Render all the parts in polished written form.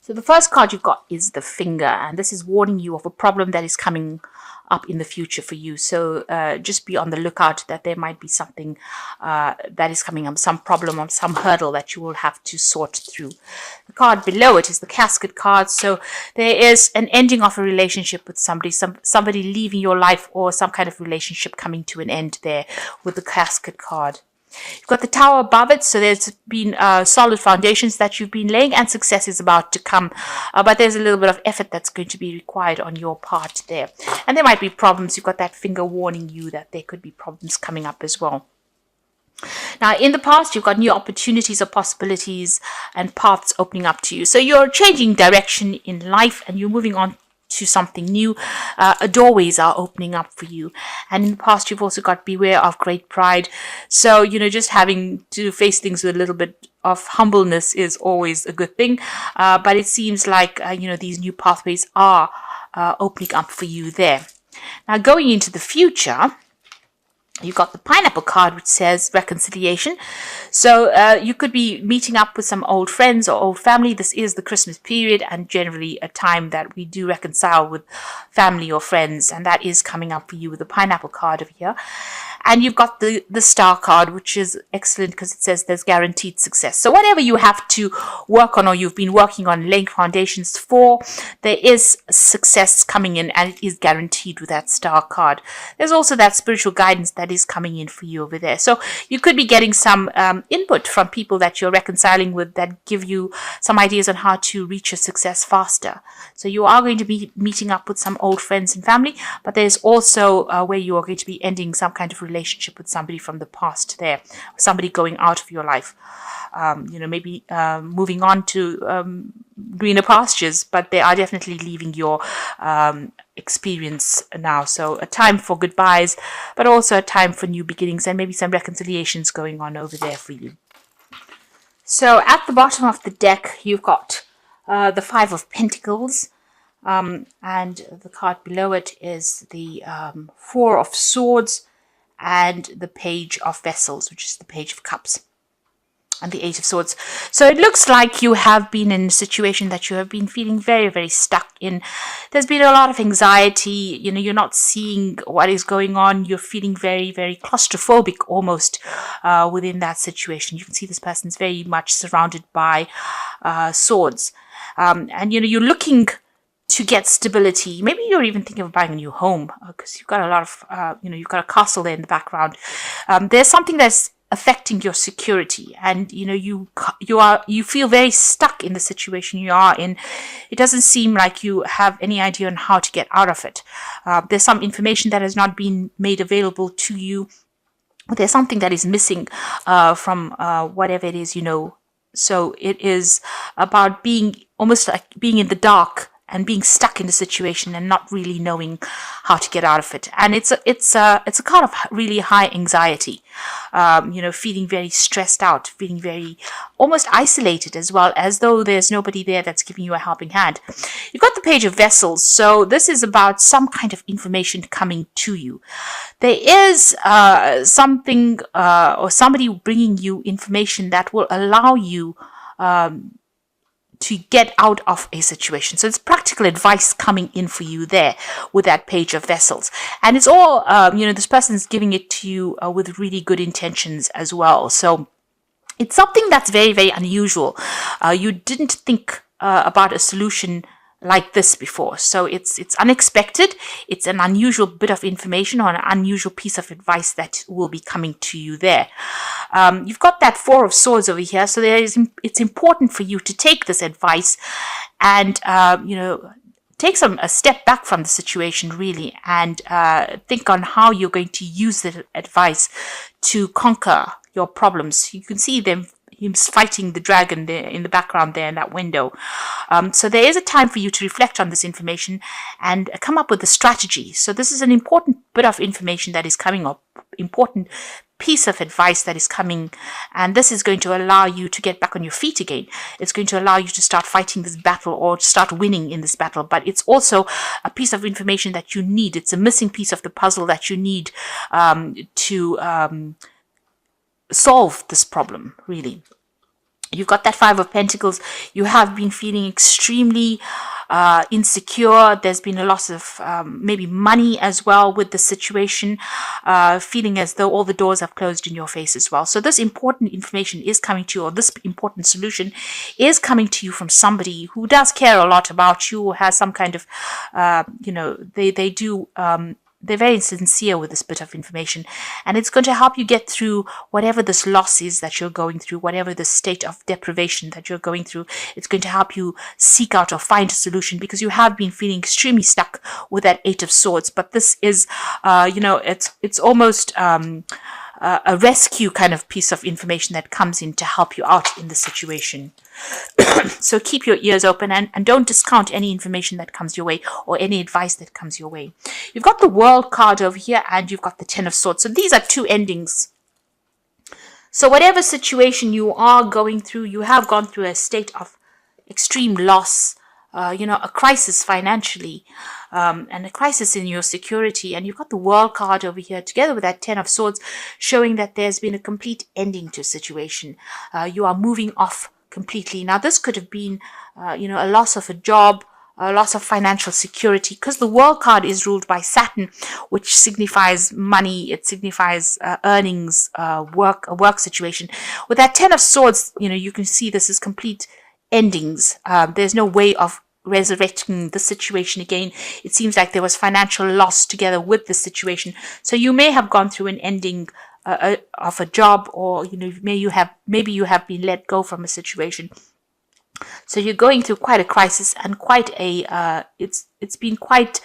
So the first card you've got is the Finger, and this is warning you of a problem that is coming up in the future for you. So just be on the lookout that there might be something that is coming up, some problem or some hurdle that you will have to sort through. The card below it is the Casket card. So there is an ending of a relationship with somebody, somebody leaving your life, or some kind of relationship coming to an end there with the Casket card. You've got the Tower above it, so there's been solid foundations that you've been laying, and success is about to come. But there's a little bit of effort that's going to be required on your part there. And there might be problems. You've got that Finger warning you that there could be problems coming up as well. Now, in the past, you've got new opportunities or possibilities and paths opening up to you. So you're changing direction in life and you're moving on to something new. Doorways are opening up for you. And in the past, you've also got beware of great pride. So, just having to face things with a little bit of humbleness is always a good thing. But it seems like, these new pathways are opening up for you there. Now, going into the future, you've got the Pineapple card, which says reconciliation. So you could be meeting up with some old friends or old family. This is the Christmas period and generally a time that we do reconcile with family or friends. And that is coming up for you with the Pineapple card over here. And you've got the Star card, which is excellent because it says there's guaranteed success. So whatever you have to work on or you've been working on laying foundations for, there is success coming in and it is guaranteed with that Star card. There's also that spiritual guidance that is coming in for you over there. So you could be getting some input from people that you're reconciling with that give you some ideas on how to reach your success faster. So you are going to be meeting up with some old friends and family, but there's also where you are going to be ending some kind of relationship with somebody from the past there, somebody going out of your life, maybe moving on to greener pastures, but they are definitely leaving your experience now. So a time for goodbyes, but also a time for new beginnings and maybe some reconciliations going on over there for you. So at the bottom of the deck, you've got the Five of Pentacles, and the card below it is the Four of Swords, and the Page of Vessels, which is the Page of Cups, and the Eight of Swords. So it looks like you have been in a situation that you have been feeling very, very stuck in. There's been a lot of anxiety. You're not seeing what is going on. You're feeling very, very claustrophobic almost within that situation. You can see this person's very much surrounded by swords. And you're looking to get stability. Maybe you're even thinking of buying a new home because you've got a lot of, you've got a castle there in the background. There's something that's affecting your security, and you feel very stuck in the situation you are in. It doesn't seem like you have any idea on how to get out of it. There's some information that has not been made available to you. There's something that is missing from whatever it is. So it is about being almost like being in the dark and being stuck in the situation and not really knowing how to get out of it. And it's a kind of really high anxiety, feeling very stressed out, feeling very almost isolated as well, as though there's nobody there that's giving you a helping hand. You've got the Page of Vessels. So this is about some kind of information coming to you. There is something or somebody bringing you information that will allow you to get out of a situation. So it's practical advice coming in for you there with that Page of Vessels. And it's all, this person's giving it to you with really good intentions as well. So it's something that's very, very unusual. You didn't think about a solution like this before. So it's unexpected. It's an unusual bit of information or an unusual piece of advice that will be coming to you there. You've got that Four of Swords over here. So it's important for you to take this advice and, take a step back from the situation really and think on how you're going to use the advice to conquer your problems. You can see him fighting the dragon there in the background there in that window. So there is a time for you to reflect on this information and come up with a strategy. So this is an important bit of information that is coming up, important piece of advice that is coming, and this is going to allow you to get back on your feet again. It's going to allow you to start fighting this battle or start winning in this battle, but it's also a piece of information that you need. It's a missing piece of the puzzle that you need to solve this problem, really. You've got that Five of Pentacles. You have been feeling extremely insecure. There's been a loss of maybe money as well with the situation, feeling as though all the doors have closed in your face as well. So this important information is coming to you, or this important solution is coming to you from somebody who does care a lot about you, or has some kind of, they do they're very sincere with this bit of information, and it's going to help you get through whatever this loss is that you're going through, whatever the state of deprivation that you're going through. It's going to help you seek out or find a solution, because you have been feeling extremely stuck with that Eight of Swords. But this is, it's almost a rescue kind of piece of information that comes in to help you out in the situation. So keep your ears open, and don't discount any information that comes your way, or any advice that comes your way. You've got the World card over here, and you've got the Ten of Swords. So these are two endings. So whatever situation you are going through, you have gone through a state of extreme loss, a crisis financially, and a crisis in your security. And you've got the World card over here together with that Ten of Swords, showing that there's been a complete ending to a situation. You are moving off completely. Now, this could have been, a loss of a job, a loss of financial security, because the World card is ruled by Saturn, which signifies money. It signifies earnings, a work situation. With that Ten of Swords, you can see this is complete endings. There's no way of resurrecting the situation again. It seems like there was financial loss together with the situation. So you may have gone through an ending of a job, or maybe you have been let go from a situation. So you're going through quite a crisis, and quite a it's been quite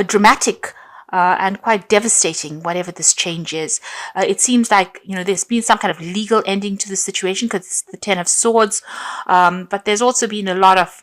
dramatic and quite devastating, whatever this change is. It seems like there's been some kind of legal ending to the situation, because it's the Ten of Swords, but there's also been a lot of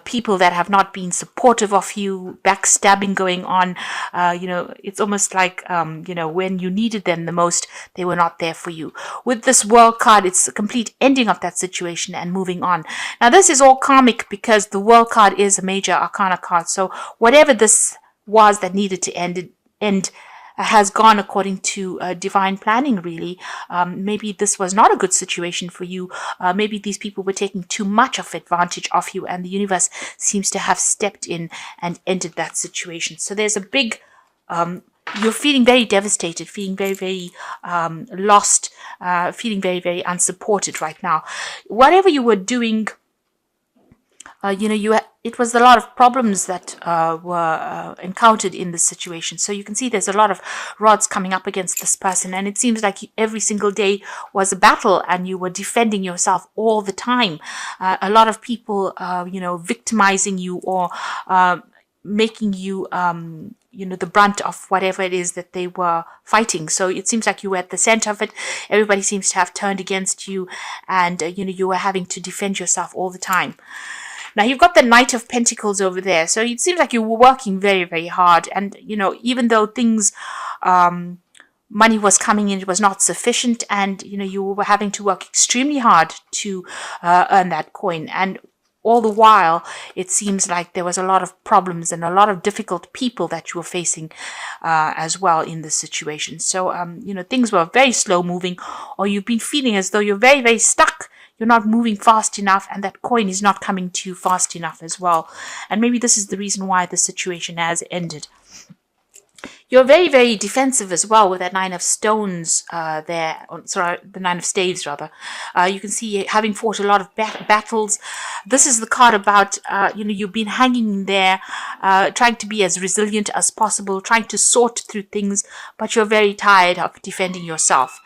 people that have not been supportive of you, backstabbing going on. It's almost like, when you needed them the most, they were not there for you. With this World card, it's a complete ending of that situation and moving on. Now, this is all karmic, because the World card is a major arcana card. So whatever this was that needed to end has gone according to divine planning, really. Maybe this was not a good situation for you. Maybe these people were taking too much of advantage of you, and the universe seems to have stepped in and ended that situation. So there's a big, you're feeling very devastated, feeling very, very lost, feeling very, very unsupported right now. Whatever you were doing, it was a lot of problems that were encountered in this situation. So you can see there's a lot of rods coming up against this person, and it seems like every single day was a battle, and you were defending yourself all the time. A lot of people, victimizing you, or making you, the brunt of whatever it is that they were fighting. So it seems like you were at the center of it. Everybody seems to have turned against you, and you were having to defend yourself all the time. Now, you've got the Knight of Pentacles over there. So it seems like you were working very, very hard. And, even though things, money was coming in, it was not sufficient. And, you were having to work extremely hard to earn that coin. And all the while, it seems like there was a lot of problems and a lot of difficult people that you were facing as well in this situation. So, things were very slow moving, or you've been feeling as though you're very, very stuck. You're not moving fast enough, and that coin is not coming to you fast enough as well. And maybe this is the reason why the situation has ended. You're very, very defensive as well with that Nine of Stones there. The Nine of Staves, rather. You can see having fought a lot of battles. This is the card about, you've been hanging there, trying to be as resilient as possible, trying to sort through things, but you're very tired of defending yourself.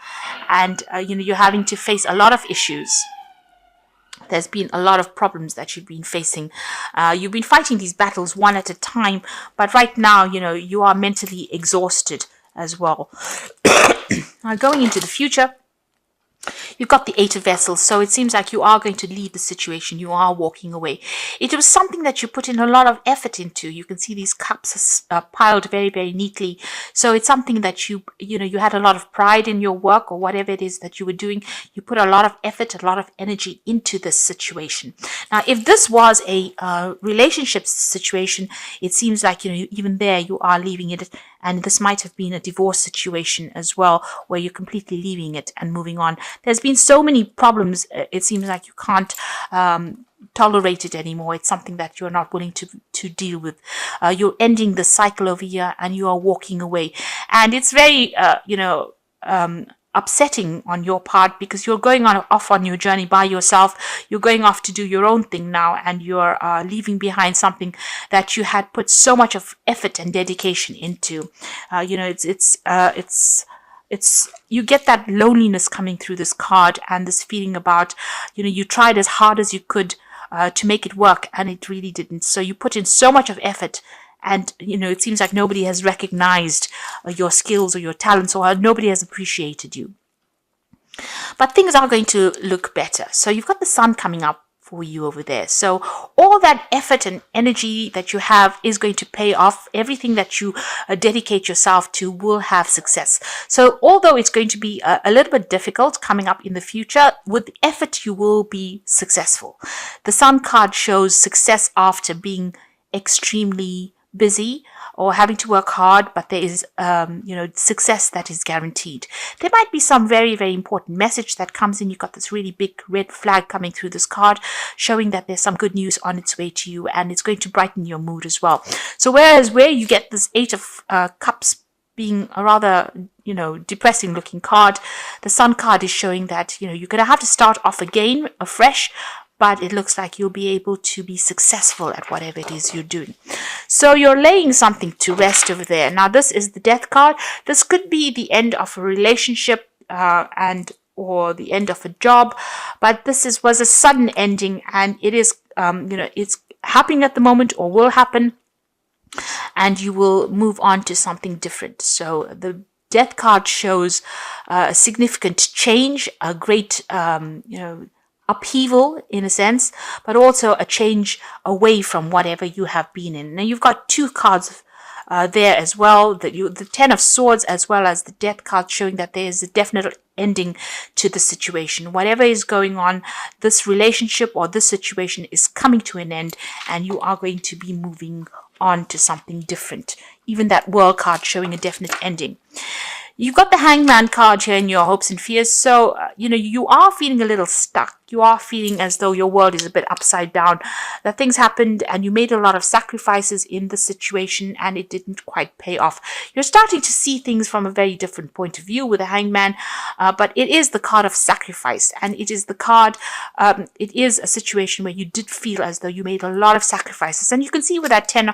And, you're having to face a lot of issues. There's been a lot of problems that you've been facing. You've been fighting these battles one at a time, but right now, you are mentally exhausted as well. Now, going into the future, you've got the Eight of Vessels, so it seems like you are going to leave the situation. You are walking away. It was something that you put in a lot of effort into. You can see these cups are piled very, very neatly. So it's something that you had a lot of pride in your work, or whatever it is that you were doing. You put a lot of effort, a lot of energy into this situation. Now, if this was a relationship situation, it seems like, even there you are leaving it, And this might have been a divorce situation as well, where you're completely leaving it and moving on. There's been so many problems. It seems like you can't tolerate it anymore. It's something that you're not willing to deal with. You're ending the cycle over here and you are walking away. And it's very, upsetting on your part, because you're going off on your journey by yourself. You're going off to do your own thing now, and you're leaving behind something that you had put so much of effort and dedication into. It's you get that loneliness coming through this card, and this feeling about, you tried as hard as you could to make it work, and it really didn't. So you put in so much of effort, and it seems like nobody has recognized your skills or your talents, or nobody has appreciated you. But things are going to look better. So you've got the sun coming up for you over there. So all that effort and energy that you have is going to pay off. Everything that you dedicate yourself to will have success. So although it's going to be a little bit difficult coming up in the future, with effort you will be successful. The sun card shows success after being extremely busy or having to work hard, but there is success that is guaranteed. There might be some very, very important message that comes in. You've got this really big red flag coming through this card, showing that there's some good news on its way to you, and it's going to brighten your mood as well. So whereas where you get this 8 of Cups being a rather depressing looking card, the Sun card is showing that you're going to have to start off again afresh, but it looks like you'll be able to be successful at whatever it is you're doing. So you're laying something to rest over there. Now this is the Death card. This could be the end of a relationship or the end of a job, but this was a sudden ending, and it is it's happening at the moment or will happen, and you will move on to something different. So the Death card shows a significant change, a great upheaval in a sense, but also a change away from whatever you have been in. Now you've got 2 cards there as well, the 10 of Swords as well as the Death card, showing that there is a definite ending to the situation. Whatever is going on, this relationship or this situation is coming to an end, and you are going to be moving on to something different. Even that World card showing a definite ending. You've got the Hangman card here in your hopes and fears. So, you are feeling a little stuck. You are feeling as though your world is a bit upside down, that things happened and you made a lot of sacrifices in the situation and it didn't quite pay off. You're starting to see things from a very different point of view with the Hangman, but it is the card of sacrifice, and it is the card, it is a situation where you did feel as though you made a lot of sacrifices. And you can see with that 10,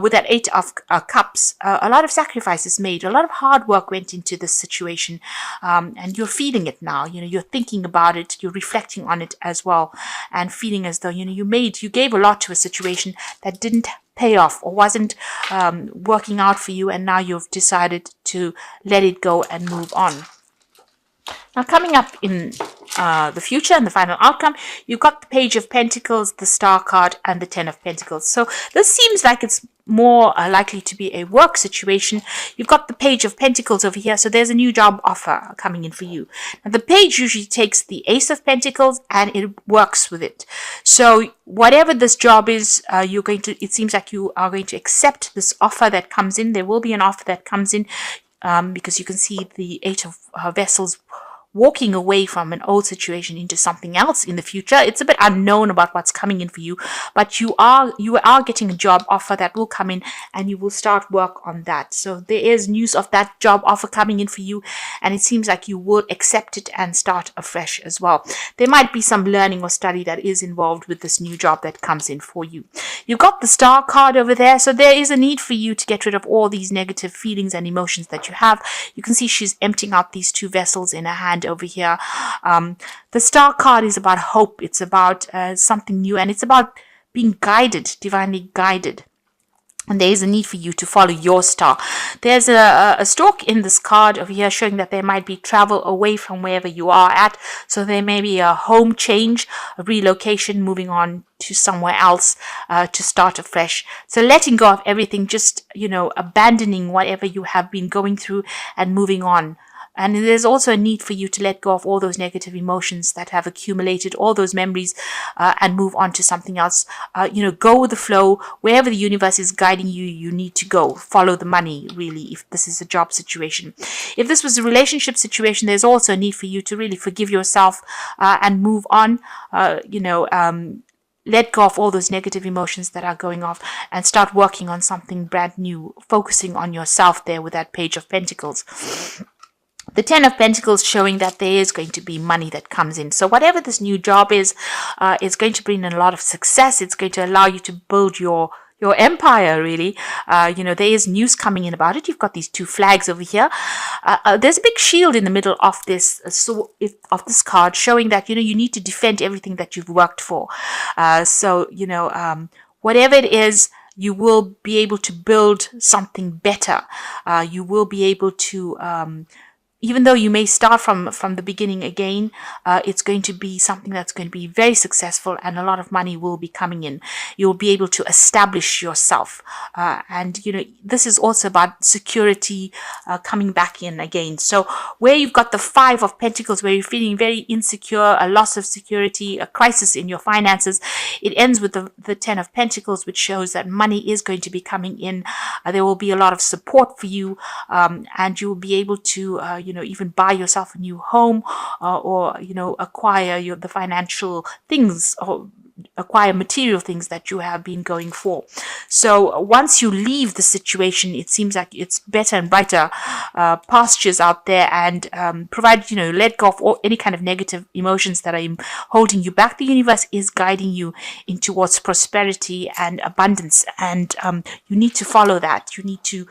with that 8 of Cups, a lot of sacrifices made, a lot of hard work went into this situation, and you're feeling it now. You're thinking about it, you're reflecting on it as well, and feeling as though you gave a lot to a situation that didn't pay off or wasn't working out for you, and now you've decided to let it go and move on. Now coming up in the future and the final outcome, you've got the Page of Pentacles, the Star card, and the 10 of Pentacles. So this seems like it's more likely to be a work situation. You've got the Page of Pentacles over here, so there's a new job offer coming in for you. Now the page usually takes the Ace of Pentacles and it works with it. So whatever this job is, it seems like you are going to accept this offer that comes in. There will be an offer that comes in, because you can see the 8 of Vessels walking away from an old situation into something else in the future. It's a bit unknown about what's coming in for you, but you are getting a job offer that will come in, and you will start work on that. So there is news of that job offer coming in for you, and it seems like you will accept it and start afresh as well. There might be some learning or study that is involved with this new job that comes in for you. You've got the Star card over there, so there is a need for you to get rid of all these negative feelings and emotions that you have. You can see she's emptying out these 2 vessels in her hand over here. The Star card is about hope. It's about something new, and it's about being guided, divinely guided. And there is a need for you to follow your star. There's a stalk in this card over here showing that there might be travel away from wherever you are at. So there may be a home change, a relocation, moving on to somewhere else to start afresh. So letting go of everything, just, abandoning whatever you have been going through and moving on. And there's also a need for you to let go of all those negative emotions that have accumulated, all those memories, and move on to something else. Go with the flow. Wherever the universe is guiding you, you need to go. Follow the money, really, if this is a job situation. If this was a relationship situation, there's also a need for you to really forgive yourself and move on. Let go of all those negative emotions that are going off and start working on something brand new, focusing on yourself there with that Page of Pentacles. The Ten of Pentacles showing that there is going to be money that comes in. So whatever this new job is, it's going to bring in a lot of success. It's going to allow you to build your empire, really. There is news coming in about it. You've got these two flags over here. There's a big shield in the middle of this of this card, showing that you need to defend everything that you've worked for. Whatever it is, you will be able to build something better. You will be able to even though you may start from the beginning again, it's going to be something that's going to be very successful, and a lot of money will be coming in. You'll be able to establish yourself. This is also about security coming back in again. So where you've got the Five of Pentacles, where you're feeling very insecure, a loss of security, a crisis in your finances, it ends with the Ten of Pentacles, which shows that money is going to be coming in. There will be a lot of support for you, and you will be able to even buy yourself a new home, or acquire the financial things, or acquire material things that you have been going for. So once you leave the situation, it seems like it's better and brighter pastures out there, and provided let go of any kind of negative emotions that are holding you back. The universe is guiding you in towards prosperity and abundance, and you need to follow that. You need to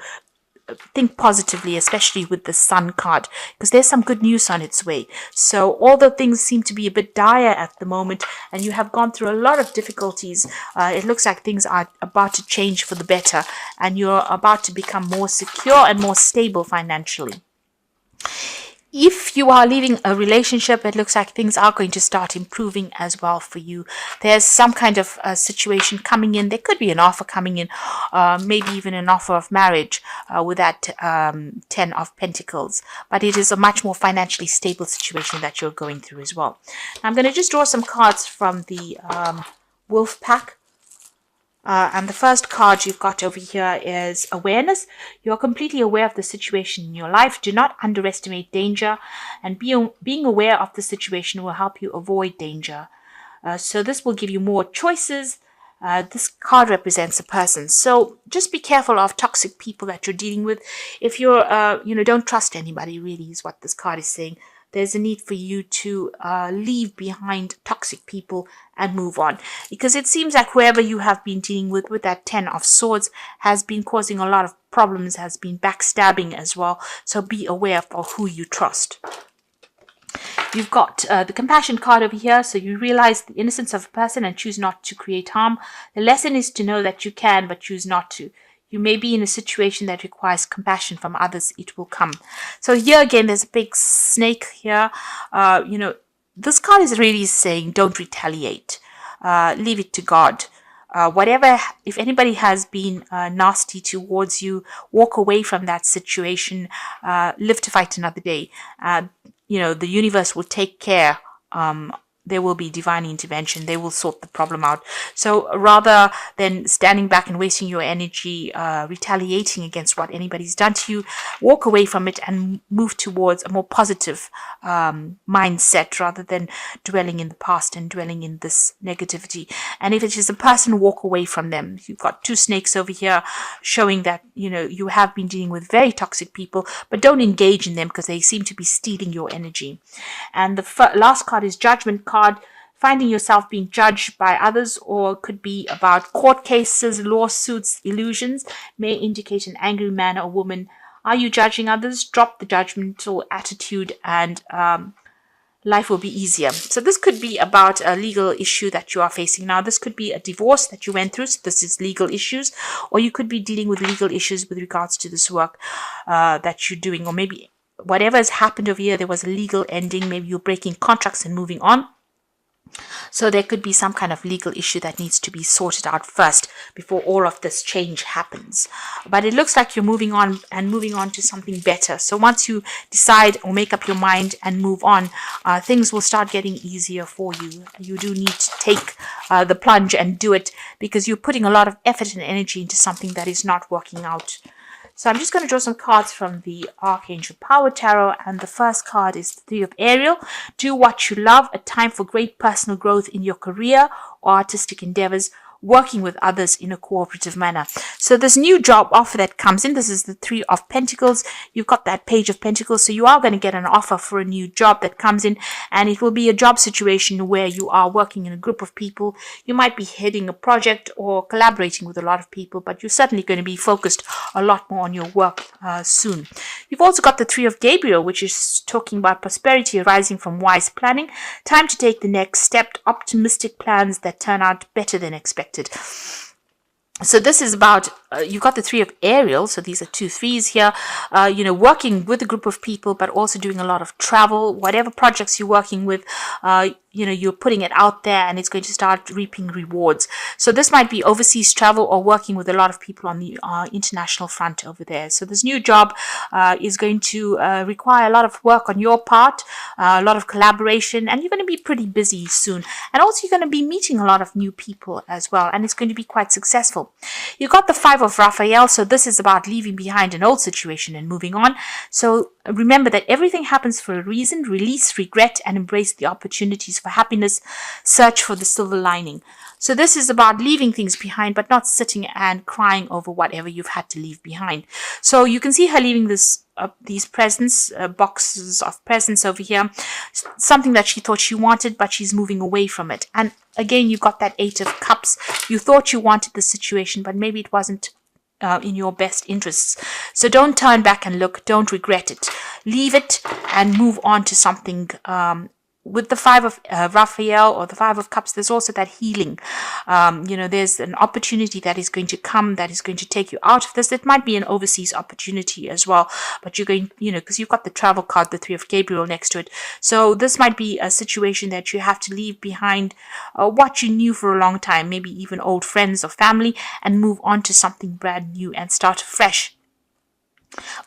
think positively, especially with the Sun card, because there's some good news on its way. So although things seem to be a bit dire at the moment, and you have gone through a lot of difficulties, it looks like things are about to change for the better, and you're about to become more secure and more stable financially. If you are leaving a relationship, it looks like things are going to start improving as well for you. There's some kind of situation coming in. There could be an offer coming in, maybe even an offer of marriage with that Ten of Pentacles. But it is a much more financially stable situation that you're going through as well. I'm going to just draw some cards from the Wolf Pack. And the first card you've got over here is awareness. You're completely aware of the situation in your life. Do not underestimate danger, and being aware of the situation will help you avoid danger. So this will give you more choices. This card represents a person. So just be careful of toxic people that you're dealing with. If you're, don't trust anybody, really, is what this card is saying. There's a need for you to leave behind toxic people and move on. Because it seems like whoever you have been dealing with that Ten of Swords has been causing a lot of problems, has been backstabbing as well. So be aware of who you trust. You've got the Compassion card over here. So you realize the innocence of a person and choose not to create harm. The lesson is to know that you can, but choose not to. You may be in a situation that requires compassion from others. It will come. So here again, there's a big snake here. This card is really saying don't retaliate. Leave it to God. If anybody has been nasty towards you, walk away from that situation. Live to fight another day. The universe will take care. There will be divine intervention. They will sort the problem out. So rather than standing back and wasting your energy retaliating against what anybody's done to you, walk away from it and move towards a more positive mindset rather than dwelling in the past and dwelling in this negativity. And if it is a person, walk away from them. You've got two snakes over here showing that you have been dealing with very toxic people, but don't engage in them because they seem to be stealing your energy. And the last card is Judgment card. Finding yourself being judged by others, or could be about court cases, lawsuits, illusions, may indicate an angry man or woman. Are you judging others? Drop the judgmental attitude and life will be easier. So this could be about a legal issue that you are facing now. This could be a divorce that you went through. So this is legal issues, or you could be dealing with legal issues with regards to this work that you're doing, or maybe whatever has happened over here, there was a legal ending. Maybe you're breaking contracts and moving on. So there could be some kind of legal issue that needs to be sorted out first before all of this change happens. But it looks like you're moving on and moving on to something better. So once you decide or make up your mind and move on, things will start getting easier for you. You do need to take the plunge and do it, because you're putting a lot of effort and energy into something that is not working out. So I'm just going to draw some cards from the Archangel Power Tarot, and the first card is the Three of Ariel. Do what you love, a time for great personal growth in your career or artistic endeavors, working with others in a cooperative manner. So this new job offer that comes in, this is the Three of Pentacles. You've got that Page of Pentacles, so you are going to get an offer for a new job that comes in, and it will be a job situation where you are working in a group of people. You might be heading a project or collaborating with a lot of people, but you're certainly going to be focused a lot more on your work soon. You've also got the Three of Gabriel, which is talking about prosperity arising from wise planning. Time to take the next step, optimistic plans that turn out better than expected. So this is about, you've got the Three of Ariel, so these are 2 threes here, working with a group of people, but also doing a lot of travel. Whatever projects you're working with, you're putting it out there, and it's going to start reaping rewards. So this might be overseas travel or working with a lot of people on the international front over there. So this new job is going to require a lot of work on your part, a lot of collaboration, and you're going to be pretty busy soon. And also you're going to be meeting a lot of new people as well, and it's going to be quite successful. You've got the Five of Raphael, so this is about leaving behind an old situation and moving on. So remember that everything happens for a reason. Release regret and embrace the opportunities for happiness. Search for the silver lining. So this is about leaving things behind, but not sitting and crying over whatever you've had to leave behind. So you can see her leaving these presents, boxes of presents over here, something that she thought she wanted, but she's moving away from it. And again, you've got that Eight of Cups. You thought you wanted the situation, but maybe it wasn't in your best interests. So don't turn back and look. Don't regret it. Leave it and move on to something. With the Five of Raphael or the Five of Cups, there's also that healing. There's an opportunity that is going to come, that is going to take you out of this. It might be an overseas opportunity as well, but you're going, because you've got the travel card, the Three of Gabriel next to it. So this might be a situation that you have to leave behind what you knew for a long time, maybe even old friends or family, and move on to something brand new and start fresh.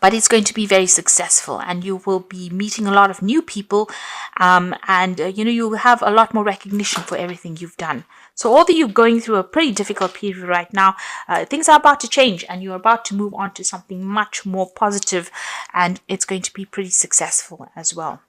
But it's going to be very successful, and you will be meeting a lot of new people, and you will have a lot more recognition for everything you've done. So although you're going through a pretty difficult period right now, things are about to change, and you're about to move on to something much more positive, and it's going to be pretty successful as well.